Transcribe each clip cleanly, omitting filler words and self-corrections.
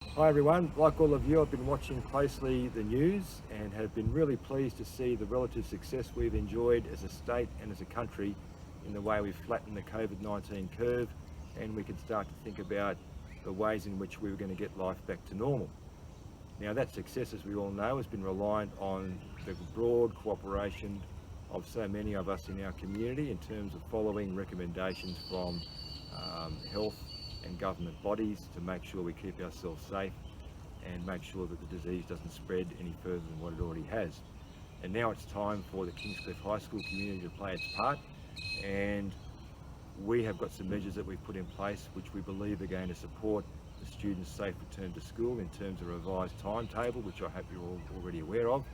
Hi everyone, like all of you, I've been watching closely the news and have been really pleased to see the relative success we've enjoyed as a state and as a country in the way we've flattened the COVID-19 curve, and we can start to think about the ways in which we were going to get life back to normal. Now that success, as we all know, has been reliant on the broad cooperation of so many of us in our community in terms of following recommendations from health and government bodies to make sure we keep ourselves safe and make sure that the disease doesn't spread any further than what it already has. And now it's time for the Kingscliff High School community to play its part, and we have got some measures that we've put in place which we believe are going to support the students' safe return to school in terms of a revised timetable, which I hope you're all already aware of,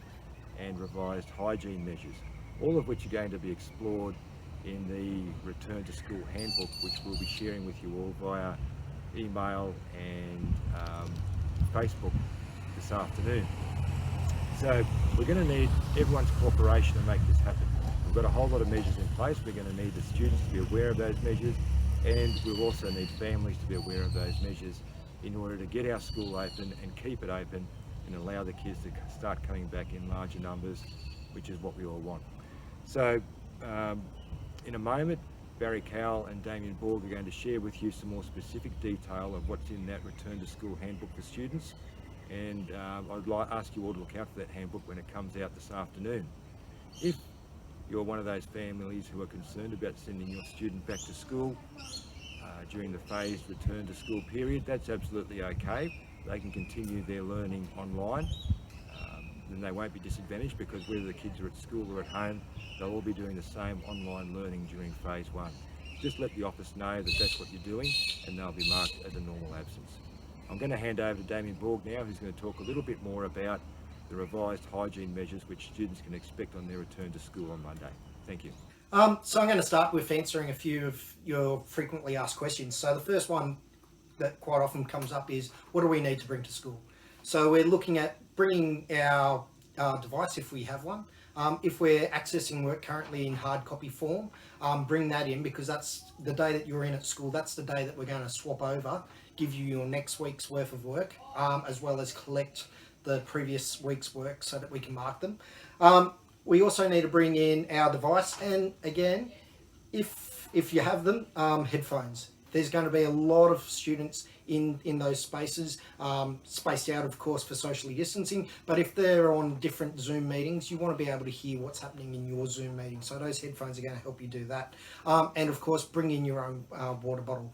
and revised hygiene measures, all of which are going to be explored in the Return to School Handbook, which we'll be sharing with you all via email and Facebook this afternoon. So we're going to need everyone's cooperation to make this happen. We've got a whole lot of measures in place. We're going to need the students to be aware of those measures, and we'll also need families to be aware of those measures in order to get our school open and keep it open and allow the kids to start coming back in larger numbers, which is what we all want. So in a moment, Barry Cowell and Damien Borg are going to share with you some more specific detail of what's in that Return to School Handbook for students, and I'd like to ask you all to look out for that handbook when it comes out this afternoon. If you're one of those families who are concerned about sending your student back to school during the phased return to school period, that's absolutely okay. They can continue their learning online. Then they won't be disadvantaged, because whether the kids are at school or at home, they'll all be doing the same online learning during phase one. Just let the office know that that's what you're doing, and they'll be marked as a normal absence. I'm going to hand over to Damien Borg now, who's going to talk a little bit more about the revised hygiene measures which students can expect on their return to school on Monday. Thank you. So I'm going to start with answering a few of your frequently asked questions. So the first one that quite often comes up is, what do we need to bring to school? So we're looking at bringing our device if we have one. If we're accessing work currently in hard copy form, bring that in, because that's the day that you're in at school. That's the day that we're going to swap over, give you your next week's worth of work, as well as collect the previous week's work so that we can mark them. We also need to bring in our device, and again, if you have them, headphones. There's going to be a lot of students in those spaces, spaced out, of course, for socially distancing. But if they're on different Zoom meetings, you want to be able to hear what's happening in your Zoom meeting. So those headphones are going to help you do that. And of course, bring in your own water bottle.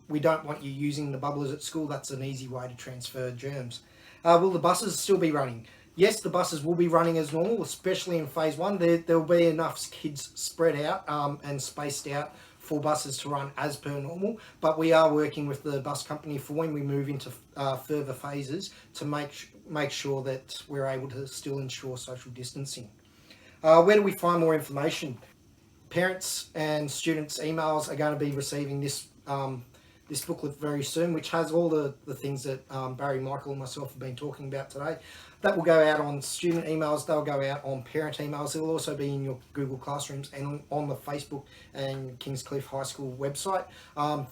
We don't want you using the bubblers at school. That's an easy way to transfer germs. Will the buses still be running? Yes, the buses will be running as normal, especially in phase one. There'll be enough kids spread out and spaced out for buses to run as per normal, but we are working with the bus company for when we move into further phases to make sure that we're able to still ensure social distancing. Where do we find more information? Parents and students' emails are going to be receiving this this booklet very soon, which has all the things that Barry, Michael and myself have been talking about today. That will go out on student emails, they'll go out on parent emails, it will also be in your Google Classrooms and on the Facebook and Kingscliff High School website.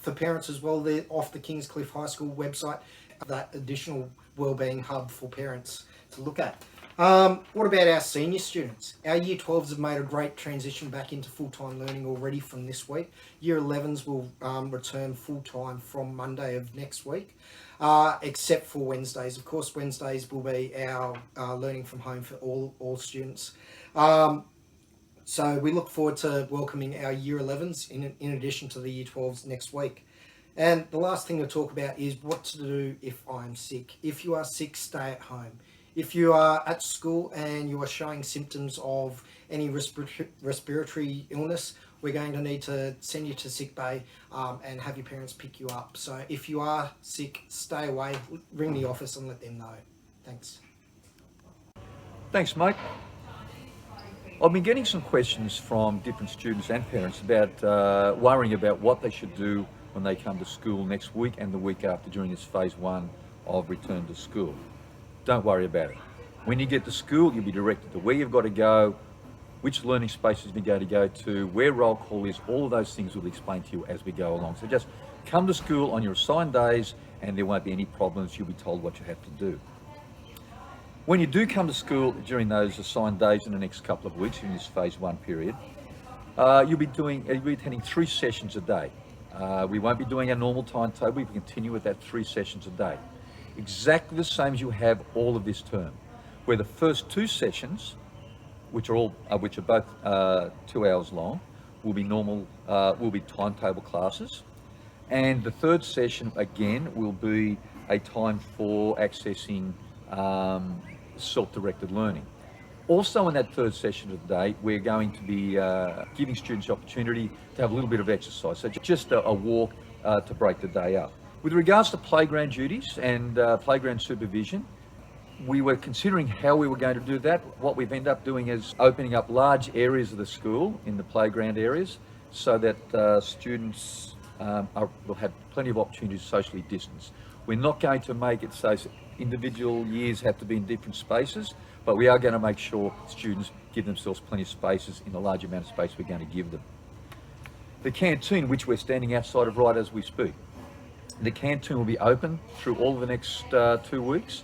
For parents as well, they're off the Kingscliff High School website, that additional wellbeing hub for parents to look at. What about our senior students? Our Year 12s have made a great transition back into full-time learning already from this week. Year 11s will return full-time from Monday of next week, except for Wednesdays. Of course, Wednesdays will be our learning from home for all students. So we look forward to welcoming our Year 11s in addition to the Year 12s next week. And the last thing to talk about is what to do if I'm sick. If you are sick, stay at home. If you are at school and you are showing symptoms of any respiratory illness, we're going to need to send you to sick bay and have your parents pick you up. So if you are sick, stay away, ring the office and let them know. Thanks. Thanks, mate. I've been getting some questions from different students and parents about worrying about what they should do when they come to school next week and the week after during this phase one of return to school. Don't worry about it. When you get to school, you'll be directed to where you've got to go, which learning spaces you're going to go to, where roll call is. All of those things will be explained to you as we go along. So just Come to school on your assigned days and there won't be any problems. You'll be told what you have to do. When you do come to school during those assigned days in the next couple of weeks, in this phase 1 period, you'll be attending 3 sessions a day. We won't be doing our normal timetable. We continue with that 3 sessions a day. Exactly the same as you have all of this term, where the first 2 sessions, which are both 2 hours long, will be timetable classes, and the 3rd session again will be a time for accessing self-directed learning. Also in that 3rd session of the day, we're going to be giving students the opportunity to have a little bit of exercise, so just a walk to break the day up. With regards to playground duties and playground supervision, we were considering how we were going to do that. What we've ended up doing is opening up large areas of the school in the playground areas so that students will have plenty of opportunities to socially distance. We're not going to make it so individual years have to be in different spaces, but we are going to make sure students give themselves plenty of spaces in the large amount of space we're going to give them. The canteen, which we're standing outside of right as we speak, the canteen will be open through all of the next 2 weeks.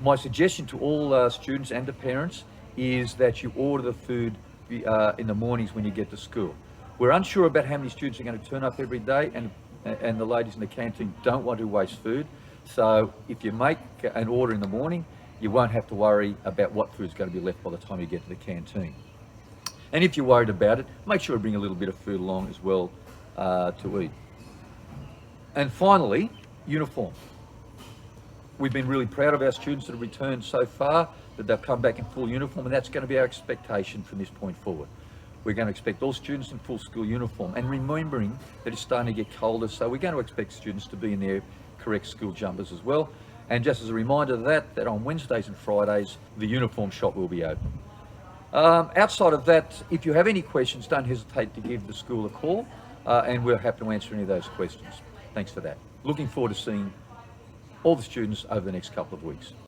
My suggestion to all students and to parents is that you order the food in the mornings when you get to school. We're unsure about how many students are going to turn up every day, and the ladies in the canteen don't want to waste food. So if you make an order in the morning, you won't have to worry about what food's going to be left by the time you get to the canteen. And if you're worried about it, make sure to bring a little bit of food along as well to eat. And finally, uniform. We've been really proud of our students that have returned so far, that they've come back in full uniform, and that's going to be our expectation from this point forward. We're going to expect all students in full school uniform, and remembering that it's starting to get colder, so we're going to expect students to be in their correct school jumpers as well. And just as a reminder of that on Wednesdays and Fridays, the uniform shop will be open. Outside of that, if you have any questions, don't hesitate to give the school a call, and we're happy to answer any of those questions. Thanks for that. Looking forward to seeing all the students over the next couple of weeks.